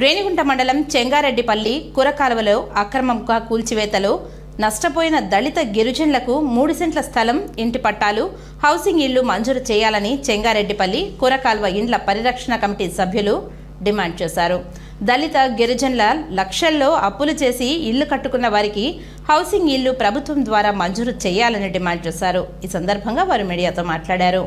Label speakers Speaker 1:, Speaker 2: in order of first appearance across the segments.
Speaker 1: రేణిగుంట మండలం చెంగారెడ్డిపల్లి కురకాలువలో అక్రమంగా కూల్చివేతలో నష్టపోయిన దళిత గిరిజనులకు 3 సెంట్ల స్థలం, ఇంటి పట్టాలు, హౌసింగ్ ఇళ్లు మంజూరు చేయాలని చెంగారెడ్డిపల్లి కురకాలువ ఇండ్ల పరిరక్షణ కమిటీ సభ్యులు డిమాండ్ చేశారు. దళిత గిరిజనుల లక్షల్లో అప్పులు చేసి ఇళ్లు కట్టుకున్న వారికి హౌసింగ్ ఇళ్లు ప్రభుత్వం ద్వారా మంజూరు చేయాలని డిమాండ్ చేశారు. ఈ సందర్భంగా వారు మీడియాతో మాట్లాడారు.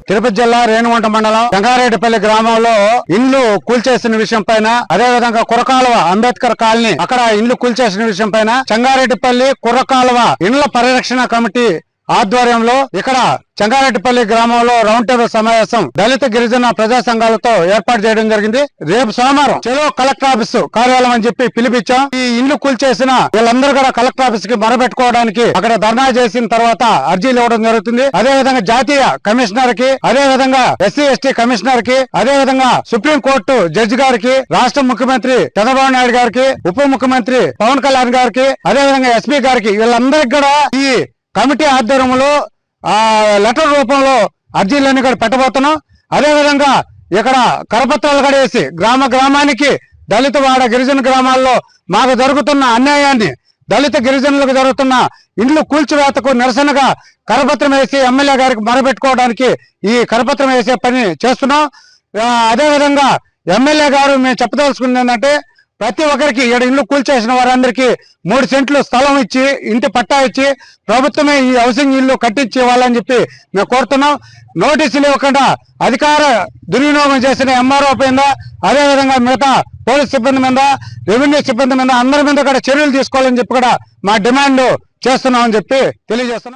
Speaker 2: తిరుపతి జిల్లా రేణిగుంట మండలం చెంగారెడ్డిపల్లి గ్రామంలో ఇండ్లు కూల్చేసిన విషయం పైన, అదే విధంగా కురకాలువ అంబేద్కర్ కాలనీ అక్కడ ఇండ్లు కూల్చేసిన విషయం పైన చెంగారెడ్డిపల్లి కురకాలువ ఇండ్ల పరిరక్షణ కమిటీ ఆధ్వర్యంలో ఇక్కడ చెంగారెడ్డిపల్లి గ్రామంలో రౌండ్ టేబుల్ సమావేశం దళిత గిరిజన ప్రజా సంఘాలతో ఏర్పాటు చేయడం జరిగింది. రేపు సోమవారం చెలో కలెక్టర్ ఆఫీస్ కార్యాలయం అని చెప్పి పిలిపించాం. ఈ ఇండ్లు కూల్చేసిన వీళ్ళందరూ కూడా కలెక్టర్ ఆఫీస్ కి మొరబెట్టుకోవడానికి అక్కడ ధర్నా చేసిన తర్వాత అర్జీలు ఇవ్వడం జరుగుతుంది. అదే విధంగా జాతీయ కమిషనర్ కి, అదే విధంగా ఎస్సీ ఎస్టీ కమిషనర్ కి, అదే విధంగా సుప్రీం కోర్టు జడ్జి గారికి, రాష్ట్ర ముఖ్యమంత్రి చంద్రబాబు నాయుడు గారికి, ఉప ముఖ్యమంత్రి పవన్ కళ్యాణ్ గారికి, అదే విధంగా ఎస్పీ గారికి వీళ్ళందరికీ కూడా ఈ కమిటీ ఆధ్వర్యంలో లెటర్ రూపంలో అర్జీలన్నీ కూడా పెట్టబోతున్నాం. అదేవిధంగా ఇక్కడ కరపత్రాలు కడేసి గ్రామానికి దళిత వాడ గిరిజన గ్రామాల్లో మాకు జరుగుతున్న అన్యాయాన్ని, దళిత గిరిజనులకు జరుగుతున్న ఇండ్లు కూల్చివేతకు నిరసనగా కరపత్రం వేసి ఎమ్మెల్యే గారికి మొరబెట్టుకోవడానికి ఈ కరపత్రం వేసే పని చేస్తున్నాం. అదేవిధంగా ఎమ్మెల్యే గారు మేము చెప్పదలుచుకుంది ఏంటంటే, ప్రతి ఒక్కరికి ఇండ్లు కూల్చేసిన వారందరికీ 3 సెంట్లు స్థలం ఇచ్చి, ఇంటి పట్టా ఇచ్చి ప్రభుత్వమే ఈ హౌసింగ్ ఇల్లు కట్టించి ఇవ్వాలని చెప్పి మేము కోరుతున్నాం. నోటీసులు ఇవ్వకుండా అధికార దుర్వినియోగం చేసిన ఎంఆర్ఓ మీద, అదేవిధంగా మిగతా పోలీస్ సిబ్బంది మీద, రెవెన్యూ సిబ్బంది మీద అందరి మీద కూడా చర్యలు తీసుకోవాలని చెప్పి కూడా మా డిమాండ్ చేస్తున్నామని చెప్పి తెలియజేస్తున్నాం.